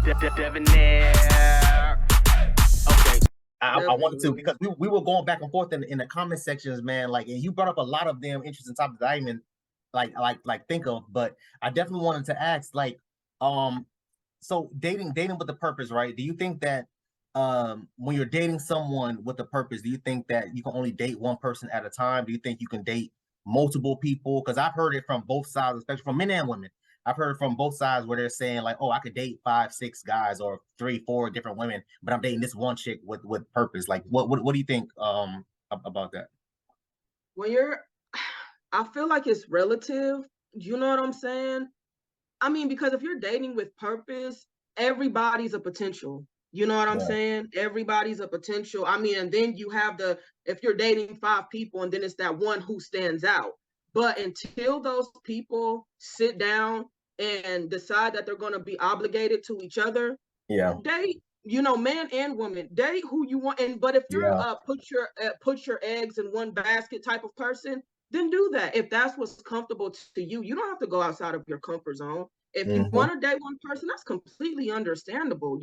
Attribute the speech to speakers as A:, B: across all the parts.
A: Debonair. Okay.
B: I wanted to, because we were going back and forth in the comment sections, man. Like, and you brought up a lot of damn interesting topics that I even like think of, but I definitely wanted to ask, like, so dating with a purpose, right? Do you think that when you're dating someone with a purpose, do you think that you can only date one person at a time? Do you think you can date multiple people? Because I've heard it from both sides, especially from men and women. I've heard from both sides where they're saying like, "Oh, I could date 5, 6 guys or 3, 4 different women, but I'm dating this one chick with purpose." Like, what do you think about that?
C: When I feel like it's relative. You know what I'm saying? I mean, because if you're dating with purpose, everybody's a potential. You know what I'm saying? Everybody's a potential. I mean, and then you have if you're dating 5 people and then it's that one who stands out. But until those people sit down and decide that they're going to be obligated to each other, date, man and woman, date who you want. But if you're put your eggs in one basket type of person, then do that. If that's what's comfortable to you, you don't have to go outside of your comfort zone. If you want to date one person, that's completely understandable.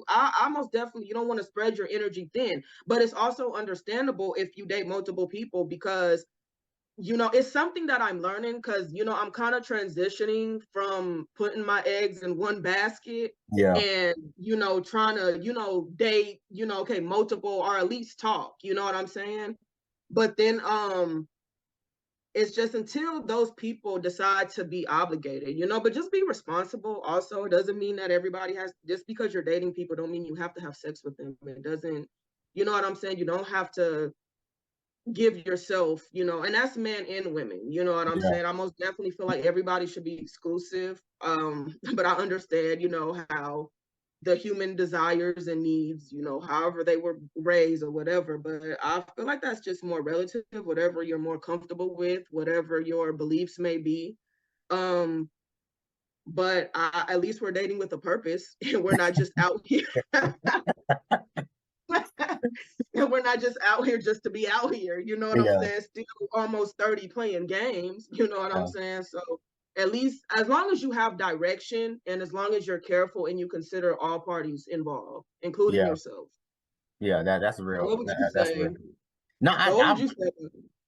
C: I most definitely, you don't want to spread your energy thin, but it's also understandable if you date multiple people because, it's something that I'm learning because, I'm kind of transitioning from putting my eggs in one basket and, trying to, date, okay, multiple or at least talk, you know what I'm saying? But then, it's just until those people decide to be obligated, but just be responsible. Also, it doesn't mean that everybody just because you're dating people don't mean you have to have sex with them. It doesn't, you know what I'm saying? You don't have to give yourself, and that's men and women, you know what I'm saying? I most definitely feel like everybody should be exclusive. But I understand, how the human desires and needs, however they were raised or whatever. But I feel like that's just more relative, whatever you're more comfortable with, whatever your beliefs may be. But at least we're dating with a purpose and we're not just out here. And we're not just out here just to be out here, you know what I'm saying? Still almost 30 playing games, you know what I'm saying? So at least as long as you have direction and as long as you're careful and you consider all parties involved, including yourself.
B: Yeah, that's real.
C: What would you say?
B: Real. No,
C: what would you say?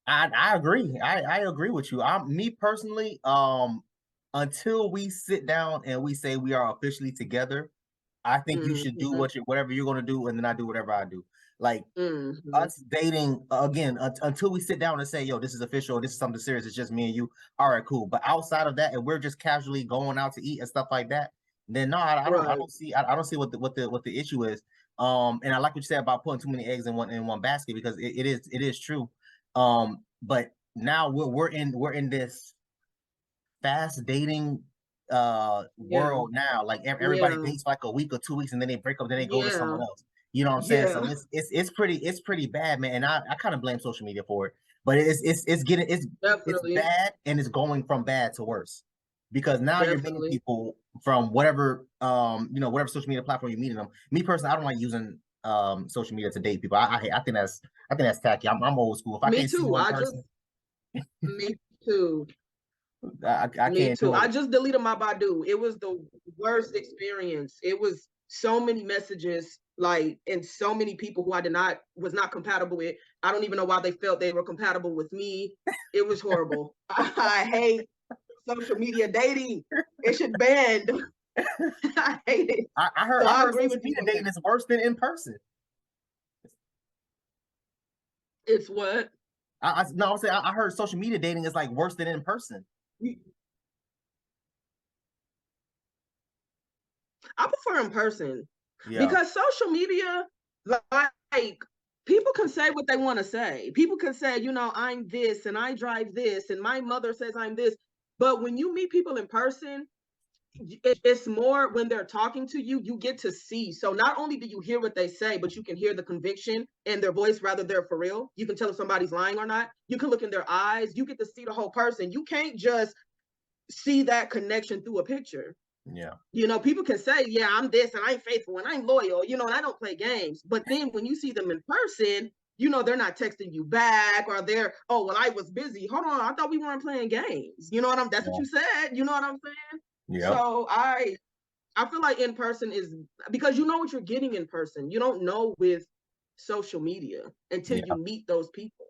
B: I agree. I agree with you. Me personally, until we sit down and we say we are officially together, I think you should do whatever you're gonna do, and then I do whatever I do. Like us dating again until we sit down and say, "Yo, this is official. This is something serious. It's just me and you." All right, cool. But outside of that, and we're just casually going out to eat and stuff like that, then no, I don't see what the issue is. And I like what you said about putting too many eggs in one basket because it is true. But now we're in this fast dating world now. Like everybody dates like a week or 2 weeks and then they break up, then they go to someone else. You know what I'm saying? So it's pretty bad, man. And I kind of blame social media for it. But it's bad and it's going from bad to worse. Because now you're meeting people from whatever whatever social media platform you're meeting them. Me personally, I don't like using social media to date people. I think that's tacky. I'm old school. If I can't see one person,
C: me too.
B: I can't.
C: Me too. I just deleted my Badu. It was the worst experience. It was so many messages, like, and so many people who I was not compatible with. I don't even know why they felt they were compatible with me. It was horrible. I hate social media dating. It should ban. I hate it.
B: I heard social media dating is worse than in person.
C: It's what?
B: I heard social media dating is like worse than in person.
C: I prefer in person because social media, like, people can say what they want to say. People can say, I'm this and I drive this and my mother says I'm this. But when you meet people in person, it's more when they're talking to you, you get to see. So not only do you hear what they say, but you can hear the conviction in their voice, rather they're for real. You can tell if somebody's lying or not. You can look in their eyes. You get to see the whole person. You can't just see that connection through a picture.
B: Yeah.
C: People can say, yeah, I'm this and I'm faithful and I'm loyal, and I don't play games. But then when you see them in person, they're not texting you back or they're, oh, well, I was busy. Hold on. I thought we weren't playing games. That's what you said. You know what I'm saying?
B: Yeah.
C: So I I feel like in person is because you know what you're getting in person. You don't know with social media until
B: Yeah,
C: you meet those people.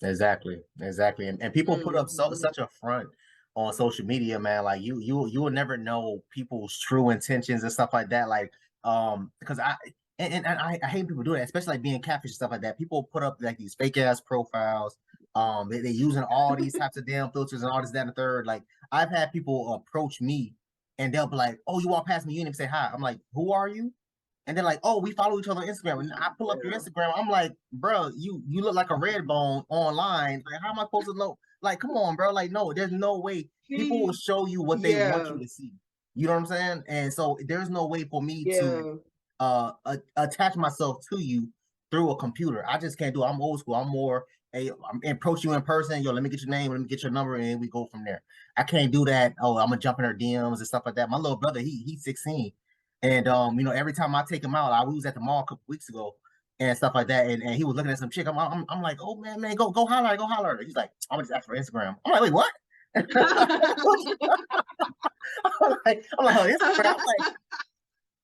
B: exactly. And people put up such a front on social media, man. Like you will never know people's true intentions and stuff like that. Like because I hate people doing that, especially like being catfish and stuff like that. People put up like these fake ass profiles. They using all these types of damn filters and all this, that, and the third. Like I've had people approach me and they'll be like, "Oh, you walk past me, you didn't even say hi." I'm like, "Who are you?" And they're like, "Oh, we follow each other on Instagram." And I pull up your Instagram. I'm like, "Bro, you look like a red bone online. Like, how am I supposed to know? Like, come on, bro. Like, no, there's no way. People will show you what they want you to see. You know what I'm saying? And so there's no way for me to attach myself to you through a computer. I just can't do it. I'm old school. I'm more I'm approach you in person. Yo, let me get your name, let me get your number, and we go from there. I can't do that. Oh, I'm gonna jump in her DMs and stuff like that. My little brother, he's 16. And you know, every time I take him out, I was at the mall a couple weeks ago and stuff like that, and he was looking at some chick. I'm like, oh man, go holler, go holler. He's like, I'm gonna just ask for Instagram. I'm like, wait, what? I'm like, oh, Instagram. I'm like,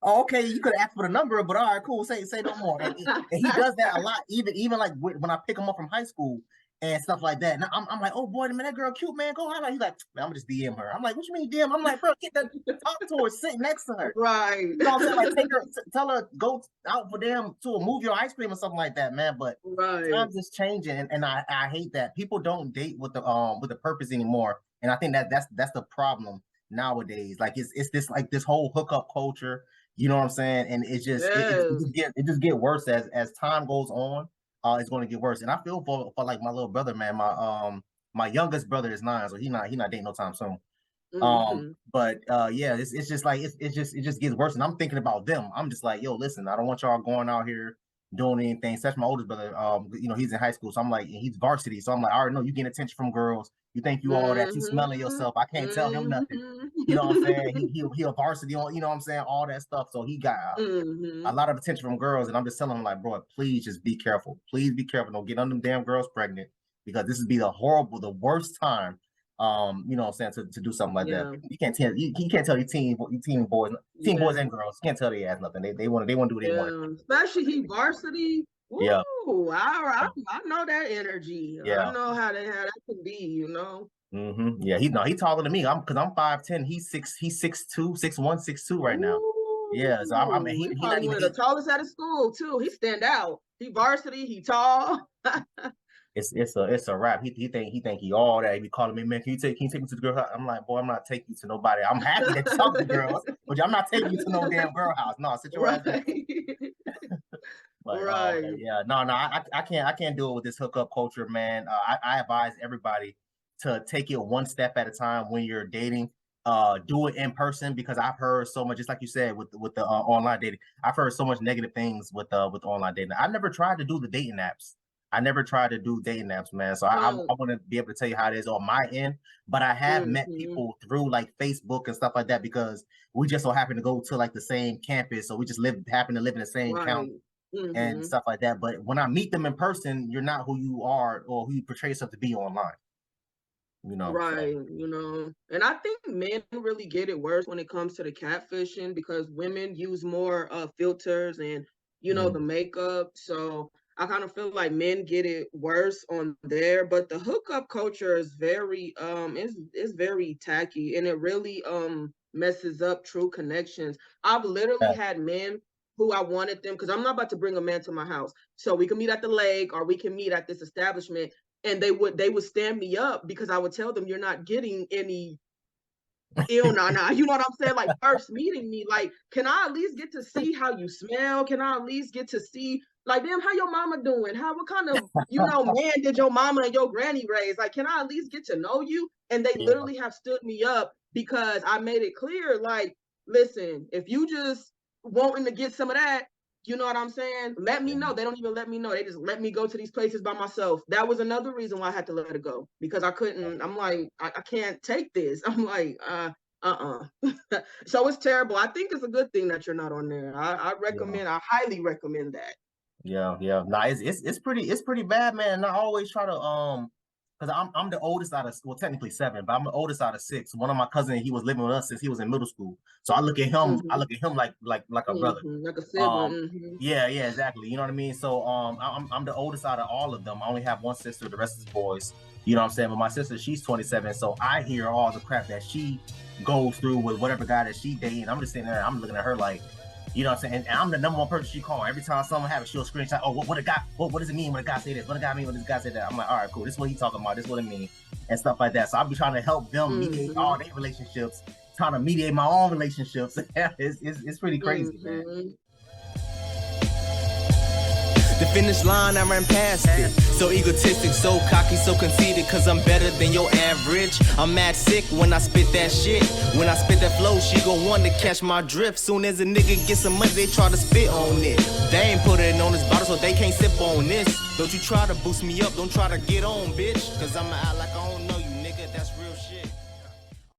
B: oh, okay, you could ask for the number, but all right, cool. Say no more. And he does that a lot. Even like when I pick him up from high school and stuff like that. And I'm like, oh boy, man, that girl cute, man. Go holler. He's like, man, I'm gonna just DM her. I'm like, what you mean DM? I'm like, bro, get that, talk to her, sit next to her.
C: Right.
B: You know what I'm saying? Like, take her, tell her, go out for them to a movie or ice cream or something like that, man. But times is changing, and I hate that people don't date with the purpose anymore. And I think that's the problem nowadays. Like it's this like this whole hookup culture. You know what I'm saying? And it just get worse as time goes on. It's going to get worse. And I feel for like my little brother, man. My youngest brother is 9, so he not dating no time soon. But yeah, it's just like it just gets worse. And I'm thinking about them. I'm just like, yo, listen, I don't want y'all going out here doing anything. Such my oldest brother, you know, he's in high school, so I'm like, and he's varsity, so I'm like, I already know you getting attention from girls. You think you all that, you smelling yourself. I can't tell him nothing. You know what I'm saying? He a varsity on, you know what I'm saying, all that stuff. So he got a lot of attention from girls, and I'm just telling him like, bro, please just be careful. Please be careful. Don't get on them damn girls pregnant, because this would be the worst time. You know what I'm saying, to do something like that. You can't tell you can't tell your teen boys and girls. You can't tell they ass nothing. They want to do what they want.
C: Especially he varsity. Woo,
B: yeah.
C: I know that energy.
B: Yeah.
C: I know how that can be, you know.
B: Yeah, he taller than me. I'm 5'10". He's 6'2", 6'1", 6'2" right now. Yeah, so I mean, he
C: probably one of the tallest out of school too. He stand out. He varsity. He tall.
B: It's a wrap. He think he all that. He be calling me, man, can you take me to the girl house? I'm like, boy, I'm not taking you to nobody. I'm happy that you talk to girls, but I'm not taking you to no damn girl house. No, sit your ass down. But, yeah, no, I can't do it with this hookup culture, man. I advise everybody to take it one step at a time when you're dating. Do it in person, because I've heard so much, just like you said with the online dating. I've heard so much negative things with online dating. I never tried to do the dating apps. I never tried to do dating apps, man. So I want to be able to tell you how it is on my end. But I have met people through like Facebook and stuff like that, because we just so happen to go to like the same campus, so we just happen to live in the same county and stuff like that. But when I meet them in person, you're not who you are or who you portray yourself to be online. You know,
C: you know, and I think men really get it worse when it comes to the catfishing, because women use more filters and you know the makeup. So I kind of feel like men get it worse on there. But the hookup culture is very is very tacky, and it really messes up true connections. I've literally had men who I wanted them, because I'm not about to bring a man to my house, so we can meet at the lake or we can meet at this establishment. And they would stand me up, because I would tell them, you're not getting any you know what I'm saying? Like, first meeting me, like, can I at least get to see how you smell? Can I at least get to see, like, damn, how your mama doing? What kind of, you know, man did your mama and your granny raise? Like, can I at least get to know you? And they literally have stood me up, because I made it clear, like, listen, if you just wanting to get some of that, you know what I'm saying? Let me know. They don't even let me know. They just let me go to these places by myself. That was another reason why I had to let it go, because I couldn't. I'm like, I can't take this. I'm like, So it's terrible. I think it's a good thing that you're not on there. I recommend. I highly recommend that.
B: Yeah. Nah, it's pretty bad, man. And I always try to because I'm the oldest out of, well, technically 7, but I'm the oldest out of 6. One of my cousins, he was living with us since he was in middle school. So I look at him, like a brother.
C: Like a sibling.
B: Yeah, exactly. You know what I mean? So I'm the oldest out of all of them. I only have one sister, the rest is boys. You know what I'm saying? But my sister, she's 27, so I hear all the crap that she goes through with whatever guy that she dating. I'm just sitting there, I'm looking at her like, you know what I'm saying? And I'm the number one person she call. Every time something happens, she'll screenshot, oh, what a guy, what does it mean when a guy say this? What a guy mean when this guy say that? I'm like, all right, cool. This is what he talking about. This is what it mean. And stuff like that. So I'll be trying to help them mediate all their relationships, trying to mediate my own relationships. It's pretty crazy, man.
A: The finish line, I ran past it. So egotistic, so cocky, so conceited, cause I'm better than your average. I'm mad sick when I spit that shit. When I spit that flow, she gon' want to catch my drift. Soon as a nigga get some money, they try to spit on it. They ain't put it on this bottle, so they can't sip on this. Don't you try to boost me up, don't try to get on, bitch. Cause I'ma act like